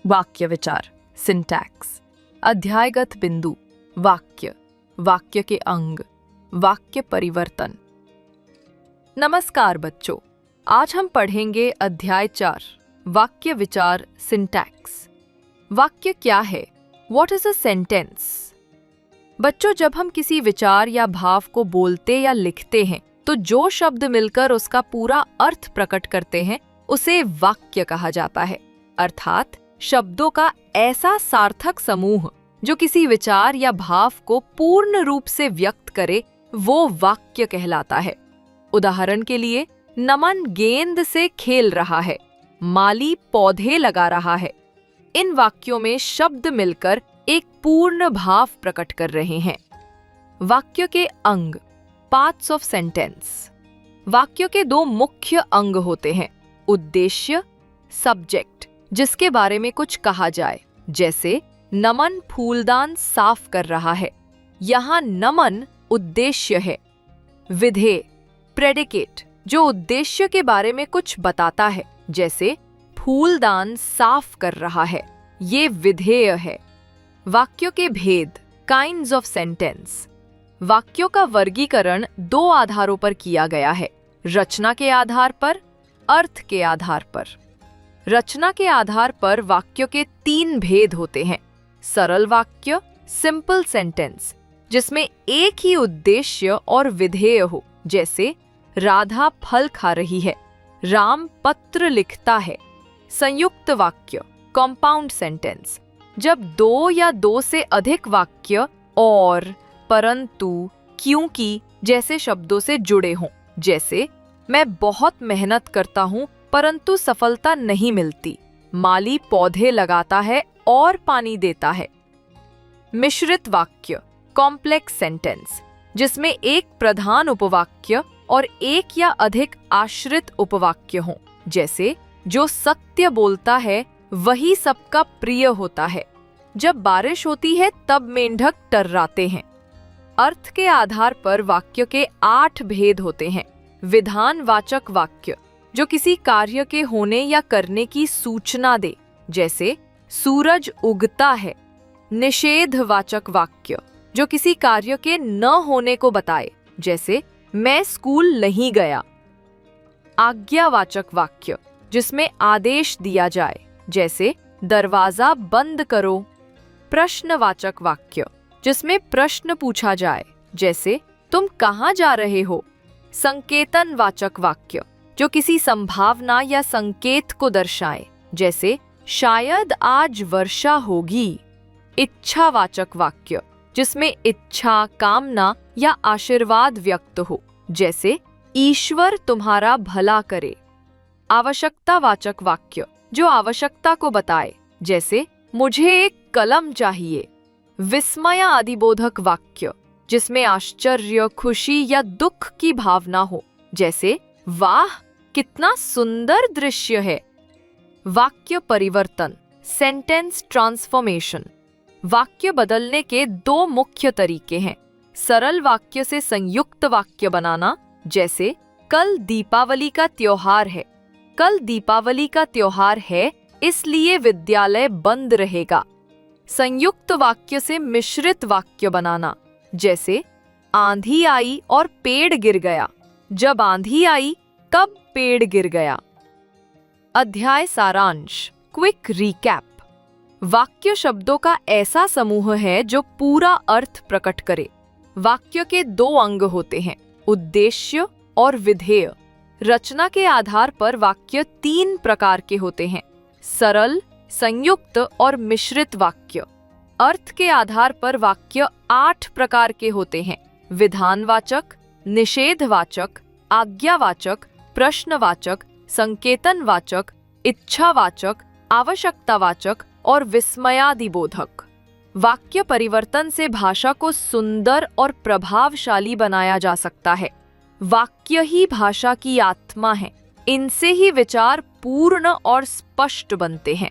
वाक्य विचार, सिंटैक्स, अध्यायगत बिंदु, वाक्य, वाक्य के अंग, वाक्य परिवर्तन। नमस्कार बच्चों, आज हम पढ़ेंगे अध्याय 4, वाक्य विचार, सिंटैक्स। वाक्य क्या है? What is a sentence? बच्चों, जब हम किसी विचार या भाव को बोलते या लिखते हैं तो जो शब्द मिलकर उसका पूरा अर्थ प्रकट करते हैं उसे वाक्य कहा जाता है। अर्थात शब्दों का ऐसा सार्थक समूह जो किसी विचार या भाव को पूर्ण रूप से व्यक्त करे, वो वाक्य कहलाता है। उदाहरण के लिए, नमन गेंद से खेल रहा है, माली पौधे लगा रहा है। इन वाक्यों में शब्द मिलकर एक पूर्ण भाव प्रकट कर रहे हैं। वाक्य के अंग, पार्ट्स ऑफ सेंटेंस। वाक्य के दो मुख्य अंग होते हैं, उद्देश्य, सब्जेक्ट, जिसके बारे में कुछ कहा जाए, जैसे नमन फूलदान साफ कर रहा है। यहाँ नमन उद्देश्य है। विधेय, प्रेडिकेट, जो उद्देश्य के बारे में कुछ बताता है, जैसे फूलदान साफ कर रहा है, ये विधेय है। वाक्यों के भेद, काइंड्स ऑफ सेंटेंस। वाक्यों का वर्गीकरण दो आधारों पर किया गया है, रचना के आधार पर, अर्थ के आधार पर। रचना के आधार पर वाक्यों के 3 भेद होते हैं। सरल वाक्य, सिंपल सेंटेंस, जिसमें एक ही उद्देश्य और विधेय हो, जैसे राधा फल खा रही है, राम पत्र लिखता है। संयुक्त वाक्य, कंपाउंड सेंटेंस, जब 2 या 2 से अधिक वाक्य और, परंतु, क्योंकि जैसे शब्दों से जुड़े हों, जैसे मैं बहुत मेहनत करता हूँ परंतु सफलता नहीं मिलती, माली पौधे लगाता है और पानी देता है। मिश्रित वाक्य, कॉम्प्लेक्स सेंटेंस, जिसमें एक प्रधान उपवाक्य और एक या अधिक आश्रित उपवाक्य हों, जैसे जो सत्य बोलता है वही सबका प्रिय होता है, जब बारिश होती है तब मेंढक टर्राते हैं। अर्थ के आधार पर वाक्य के 8 भेद होते हैं। विधानवाचक वाक्य, जो किसी कार्य के होने या करने की सूचना दे, जैसे सूरज उगता है। निषेधवाचक वाक्य, जो किसी कार्य के न होने को बताए, जैसे मैं स्कूल नहीं गया। आज्ञावाचक वाक्य, जिसमें आदेश दिया जाए, जैसे दरवाजा बंद करो। प्रश्नवाचक वाक्य, जिसमें प्रश्न पूछा जाए, जैसे तुम कहाँ जा रहे हो। संकेतनवाचक वाक्य, जो किसी संभावना या संकेत को दर्शाए, जैसे शायद आज वर्षा होगी। इच्छावाचक वाक्य, जिसमें इच्छा, कामना या आशीर्वाद व्यक्त हो, जैसे ईश्वर तुम्हारा भला करे। आवश्यकतावाचक वाक्य, जो आवश्यकता को बताए, जैसे मुझे एक कलम चाहिए। विस्मयादिबोधक वाक्य, जिसमें आश्चर्य, खुशी या दुख की भावना हो, जैसे वाह कितना सुंदर दृश्य है। वाक्य परिवर्तन, सेंटेंस ट्रांसफॉर्मेशन। वाक्य बदलने के 2 मुख्य तरीके हैं। सरल वाक्य से संयुक्त वाक्य बनाना, जैसे कल दीपावली का त्योहार है। कल दीपावली का त्योहार है, इसलिए विद्यालय बंद रहेगा। संयुक्त वाक्य से मिश्रित वाक्य बनाना, जैसे आंधी आई और पेड़ गिर गया। जब आंधी आई तब पेड़ गिर गया। अध्याय सारांश, क्विक रिकैप। वाक्य शब्दों का ऐसा समूह है जो पूरा अर्थ प्रकट करे। वाक्य के 2 अंग होते हैं, उद्देश्य और विधेय। रचना के आधार पर वाक्य 3 प्रकार के होते हैं, सरल, संयुक्त और मिश्रित वाक्य। अर्थ के आधार पर वाक्य 8 प्रकार के होते हैं, विधानवाचक, निषेधवाचक, आज्ञावाचक, प्रश्नवाचक, संकेतनवाचक, इच्छावाचक, आवश्यकतावाचक और विस्मयादिबोधक। वाक्य परिवर्तन से भाषा को सुंदर और प्रभावशाली बनाया जा सकता है। वाक्य ही भाषा की आत्मा है, इनसे ही विचार पूर्ण और स्पष्ट बनते हैं।